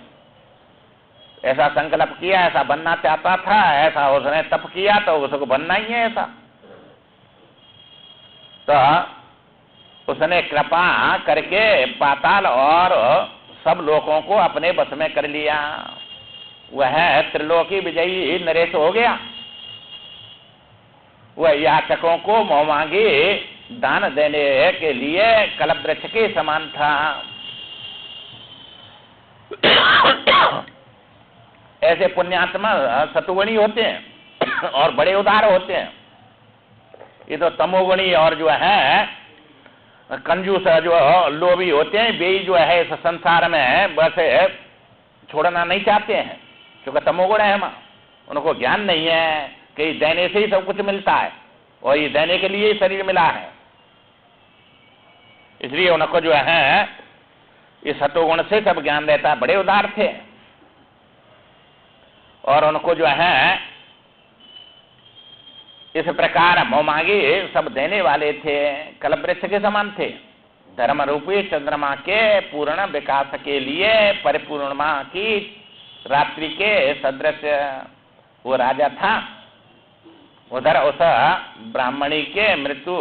ऐसा संकल्प किया, ऐसा बनना चाहता था, ऐसा उसने तप किया तो उसको बनना ही है ऐसा। तो उसने कृपा करके पाताल और सब लोगों को अपने बस में कर लिया। वह त्रिलोकी विजयी नरेश हो गया। वह याचकों को मोहमांगी दान देने के लिए कल्प वृक्ष के समान था। ऐसे पुण्यात्मा सतुगुणी होते हैं और बड़े उदार होते हैं। ये तो तमोगुणी और जो है कंजूस जो लोभी होते हैं, वे जो है इस संसार में बस छोड़ना नहीं चाहते हैं, क्योंकि तमोगुण है। उनको ज्ञान नहीं है कि देने से ही सब कुछ मिलता है और ये देने के लिए ही शरीर मिला है। इसलिए उनको जो है इस सतोगुण से सब ज्ञान रहता है। बड़े उदार थे और उनको जो है इस प्रकार मोमांगी सब देने वाले थे, कल्प वृक्ष के समान थे। धर्म रूपी चंद्रमा के पूर्ण विकास के लिए परिपूर्णमा की रात्रि के सदृश वो राजा था। उधर उस ब्राह्मण के मृत्यु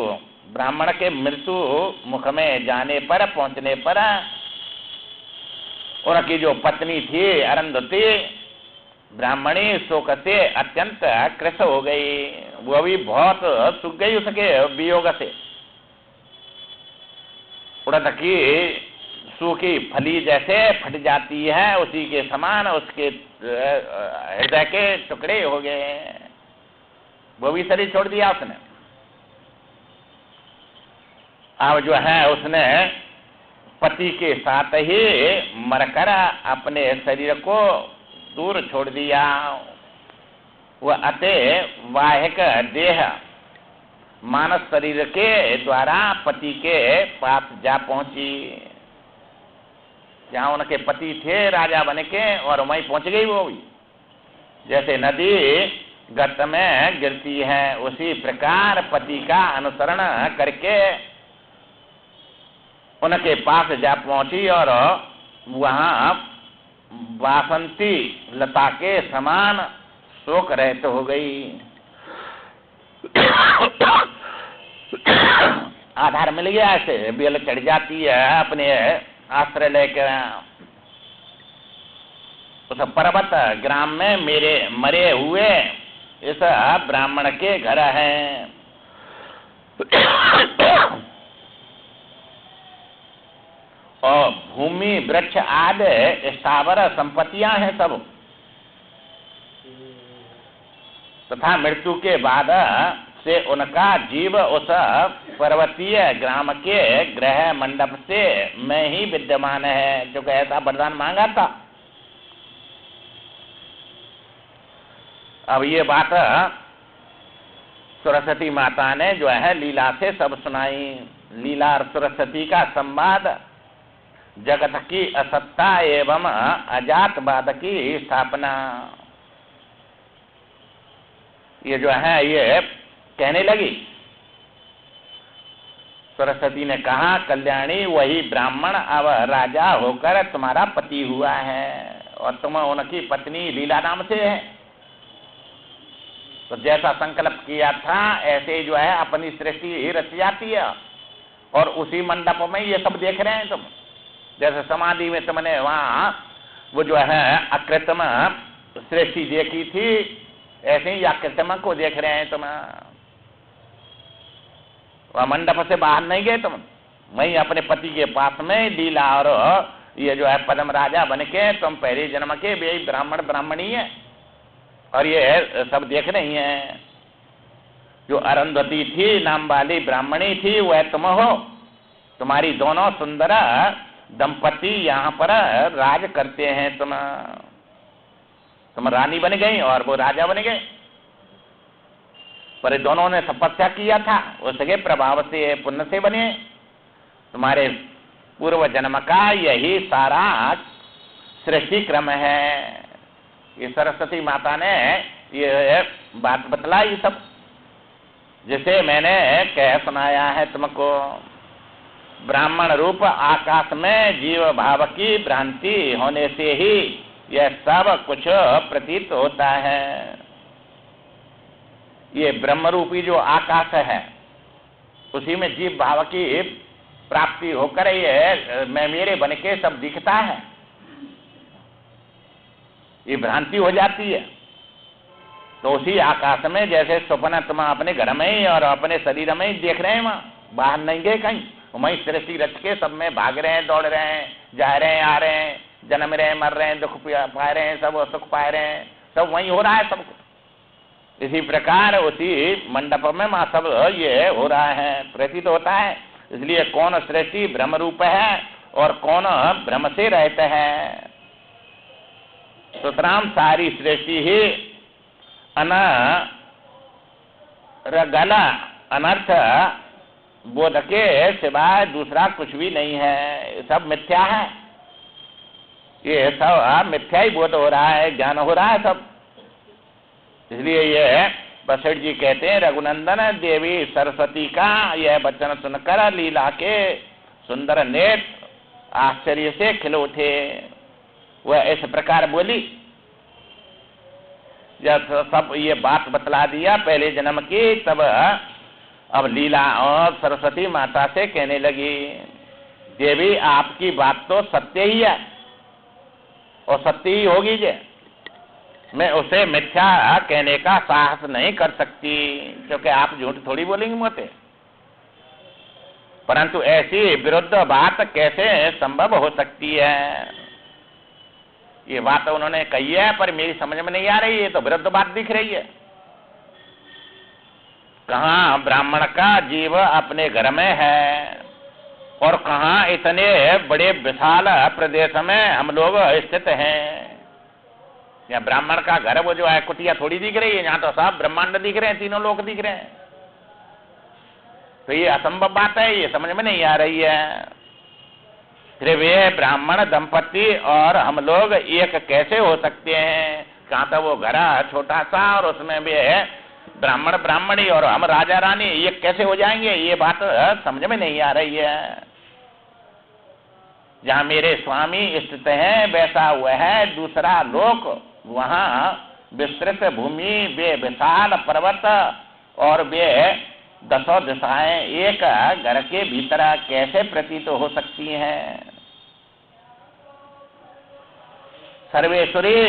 मुख में जाने पर पहुंचने पर उनकी जो पत्नी थी अरुंधति ब्राह्मणी शोक से अत्यंत कृश हो गई। वो भी बहुत सूख गई उसके वियोग से। उड़द की सूखी फली जैसे फट जाती है, उसी के समान उसके हृदय के टुकड़े हो गए। वो भी शरीर छोड़ दिया उसने। अब जो है उसने पति के साथ ही मरकर अपने शरीर को दूर छोड़ दिया। वह अतः वाहिक देह मानस शरीर के द्वारा पति के पास जा पहुंची। जहां उनके पति थे राजा बन के, और वहीं पहुंच गई वो भी। जैसे नदी गर्त में गिरती है, उसी प्रकार पति का अनुसरण करके उनके पास जा पहुंची और वहां वासंती लता के समान शोक रहित हो गई। आधार मिल गया, ऐसे बेल चढ़ जाती है अपने आश्रय लेकर। उस पर्वत ग्राम में मेरे मरे हुए इस ब्राह्मण के घर हैं। और भूमि वृक्ष आदि स्थावर संपत्तियां हैं सब। तथा मृत्यु के बाद से उनका जीव उस पर्वतीय ग्राम के गृह मंडप से में ही विद्यमान है, जो ऐसा वरदान मांगा था। अब ये बात सरस्वती माता ने जो है लीला से सब सुनाई। लीला और सरस्वती का संवाद जगत की असत्ता एवं अजातवाद की स्थापना। ये जो है ये कहने लगी। सरस्वती ने कहा, कल्याणी वही ब्राह्मण अब राजा होकर तुम्हारा पति हुआ है और तुम उनकी पत्नी लीला नाम से है। तो जैसा संकल्प किया था ऐसे जो है अपनी सृष्टि रच जाती है। और उसी मंडप में ये सब देख रहे हैं तुम। जैसे समाधि में तुमने वहां वो जो है अकृत्रिम सृष्टि देखी थी, ऐसे ही अकृत्रिम को देख रहे हैं तुम। वह मंडप से बाहर नहीं गए तुम, वहीं अपने पति के पास में लीला और ये जो है पद्म राजा बन के तुम पहले जन्म के वे ब्राह्मण ब्राह्मणी है और ये सब देख रही हैं। जो अरुंधति थी नाम वाली ब्राह्मणी थी वह तुम हो। तुम्हारी दोनों सुंदर दंपति यहाँ पर राज करते हैं। तुम रानी बन गई और वो राजा बन गए। पर दोनों ने तपस्या किया था, उसके प्रभाव से पुण्य से बने। तुम्हारे पूर्व जन्म का यही सारा सृष्टि क्रम है। ये सरस्वती माता ने ये बात बतलाई सब, जिसे मैंने कह सुनाया है तुमको। ब्राह्मण रूप आकाश में जीव भाव की भ्रांति होने से ही यह सब कुछ प्रतीत होता है। ये ब्रह्म रूपी जो आकाश है, उसी में जीव भाव की प्राप्ति होकर ये मैं मेरे बन के सब दिखता है, ये भ्रांति हो जाती है। तो उसी आकाश में जैसे स्वप्न तुम अपने घर में ही और अपने शरीर में ही देख रहे हैं, वहाँ बाहर नहीं गए कहीं, वहीं सृष्टि रच के सब में भाग रहे हैं, दौड़ रहे हैं, जा रहे हैं, आ रहे हैं, जन्म रहे हैं, मर रहे हैं, दुख पा रहे हैं, सब सुख पा रहे हैं, सब वहीं हो रहा है सब कुछ। इसी प्रकार उसी मंडप में वहाँ सब ये हो रहा है, प्रतीत होता है। इसलिए कौन सृष्टि ब्रह्म रूप है और कौन ब्रह्म से रहते हैं। सुतराम सारी सृष्टि ही अनर्गल अनर्थ बोध के सिवाय दूसरा कुछ भी नहीं है, सब मिथ्या है। ये सब मिथ्या ही बोध हो रहा है, ज्ञान हो रहा है सब। इसलिए ये वशिष्ठ जी कहते हैं, रघुनंदन देवी सरस्वती का यह वचन सुनकर लीला के सुंदर नेत्र आश्चर्य से खिल उठे। वह इस प्रकार बोली, जब सब ये बात बतला दिया पहले जन्म की, तब अब लीला और सरस्वती माता से कहने लगी, देवी आपकी बात तो सत्य ही है और सत्य ही होगी जे, मैं उसे मिथ्या कहने का साहस नहीं कर सकती, क्योंकि आप झूठ थोड़ी बोलेंगे मुझे। परंतु ऐसी विरुद्ध बात कैसे संभव हो सकती है। ये बात उन्होंने कही है पर मेरी समझ में नहीं आ रही है, तो विरुद्ध बात दिख रही है। कहाँ ब्राह्मण का जीव अपने घर में है और कहाँ इतने बड़े विशाल प्रदेश में हम लोग स्थित हैं। यहाँ ब्राह्मण का घर वो जो है कुटिया थोड़ी दिख रही है, यहाँ तो सब ब्रह्मांड दिख रहे हैं, तीनों लोग दिख रहे हैं। तो ये असंभव बात है, ये समझ में नहीं आ रही है। फिर वे ब्राह्मण दंपति और हम लोग एक कैसे हो सकते हैं। कहाँ तो वो घर छोटा सा और उसमें भी ब्राह्मण ब्राह्मणी और हम राजा रानी, ये कैसे हो जाएंगे, ये बात समझ में नहीं आ रही है। जहाँ मेरे स्वामी स्थित हैं वैसा हुआ है दूसरा लोक, वहाँ विस्तृत भूमि, वे विशाल पर्वत और वे दसों दिशाएं एक घर के भीतर कैसे प्रतीत हो सकती हैं। सर्वेश्वरी,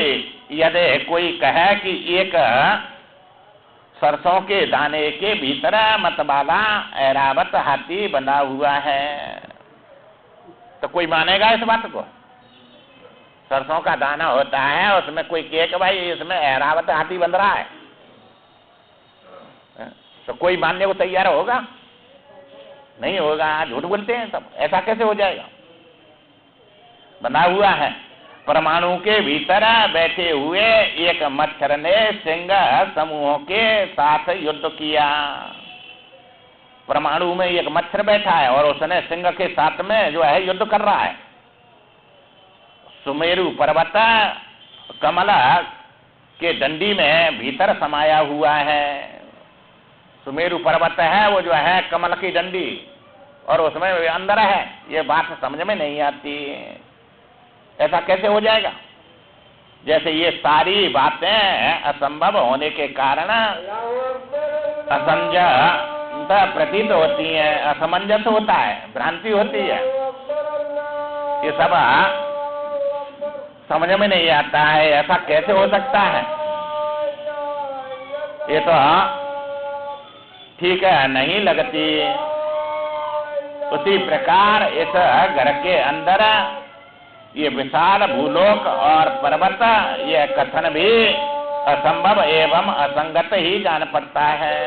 यदि कोई कहे कि एक सरसों के दाने के भीतर मतवाला ऐरावत हाथी बना हुआ है, तो कोई मानेगा इस बात को। सरसों का दाना होता है, उसमें कोई कहे कि भाई इसमें ऐरावत हाथी बन रहा है, तो कोई मानने को तैयार होगा? नहीं होगा, झूठ बोलते हैं सब। ऐसा कैसे हो जाएगा? बना हुआ है। परमाणु के भीतर बैठे हुए एक मच्छर ने सिंह समूहों के साथ युद्ध किया। परमाणु में एक मच्छर बैठा है और उसने सिंह के साथ में जो है युद्ध कर रहा है। सुमेरु पर्वत कमल के डंडी में भीतर समाया हुआ है। सुमेरु पर्वत है वो जो है कमल की डंडी और उसमें अंदर है, ये बात समझ में नहीं आती। ऐसा कैसे हो जाएगा? जैसे ये सारी बातें असंभव होने के कारण असमंजस प्रतीत होती है, असमंजस होता है, भ्रांति होती है। ये सब समझ में नहीं आता है, ऐसा कैसे हो सकता है? ये तो ठीक है नहीं लगती। उसी प्रकार इस घर के अंदर ये विशाल भूलोक और पर्वत, यह कथन भी असंभव एवं असंगत ही जान पड़ता है।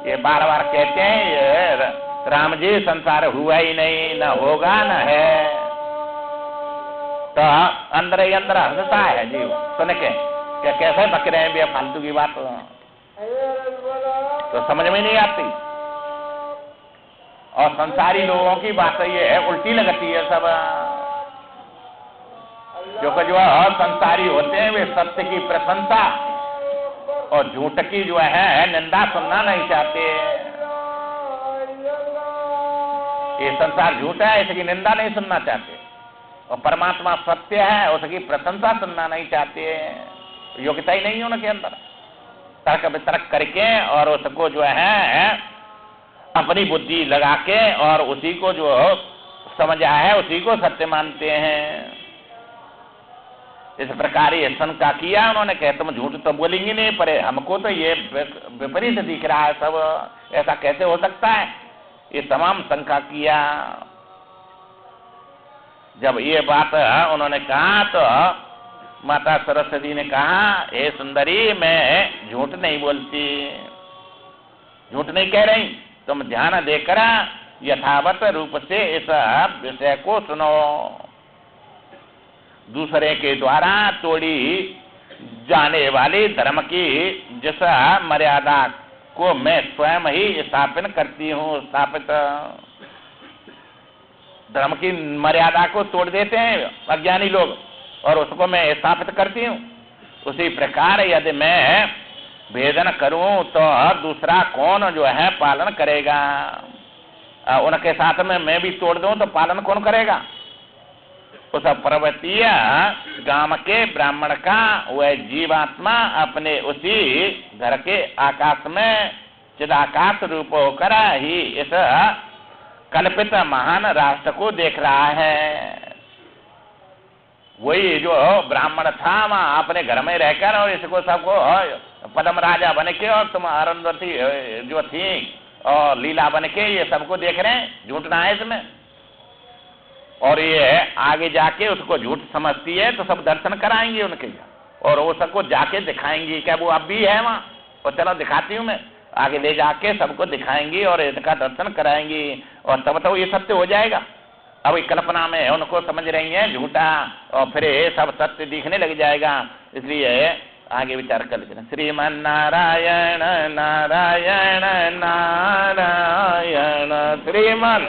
ये बार बार कहते हैं ये राम जी संसार हुआ ही नहीं, न होगा न है, तो अंदर ही अंदर हंसता है जीव सुन के क्या कैसे बक रहे हैं बेफालतू की बात, तो समझ में नहीं आती। और संसारी लोगों की बात ये है उल्टी लगती है सब। क्योंकि जो संसारी होते हैं वे सत्य की प्रशंसा और झूठ की जो है निंदा सुनना नहीं चाहते। ये संसार झूठ है, इसकी निंदा नहीं सुनना चाहते, और परमात्मा सत्य है, उसकी प्रशंसा सुनना नहीं चाहते। योग्यता ही नहीं है उनके अंदर तर्क वितर्क करके और उसको जो है अपनी बुद्धि लगा के और उसी को जो समझा है उसी को सत्य मानते हैं। इस प्रकार ये शंका किया उन्होंने, कहे तुम झूठ तो बोलेंगे नहीं, पर हमको तो ये विपरीत दिख रहा है सब, ऐसा कैसे हो सकता है? ये तमाम शंका किया। जब ये बात उन्होंने कहा तो माता सरस्वती ने कहा, हे सुंदरी, मैं झूठ नहीं बोलती, झूठ नहीं कह रही, तुम ध्यान देकर यथावत रूप से इस विषय को सुनो। दूसरे के द्वारा तोड़ी जाने वाली धर्म की जिस मर्यादा को मैं स्वयं ही स्थापित करती हूँ, स्थापित धर्म की मर्यादा को तोड़ देते हैं अज्ञानी लोग और उसको मैं स्थापित करती हूँ। उसी प्रकार यदि मैं भेदन करूं तो दूसरा कौन जो है पालन करेगा? उनके साथ में मैं भी तोड़ दूं तो पालन कौन करेगा? उस पर्वतीय गांव के ब्राह्मण का वह जीवात्मा अपने उसी घर के आकाश में चिदाकाश रूप होकर ही इस कल्पित महान राष्ट्र को देख रहा है। वही जो ब्राह्मण था वहां अपने घर में रहकर और इसको सबको पद्म राजा बन के और तुम अरुंधति जो थी और लीला बन के ये सबको देख रहे हैं, झूठ ना है इसमें। और ये आगे जाके उसको झूठ समझती है तो सब दर्शन कराएंगे उनके और वो सबको जाके दिखाएंगी, क्या वो अब भी है वहाँ? और चलो दिखाती हूँ मैं, आगे ले जाके सबको दिखाएंगी और इनका दर्शन कराएंगी और तब तो ये सत्य हो जाएगा। अब ये कल्पना में उनको समझ रही है झूठा और फिर सब सत्य दिखने लग जाएगा। इसलिए आगे विचार कर लेते। श्रीमन नारायण नारायण नारायण श्रीमन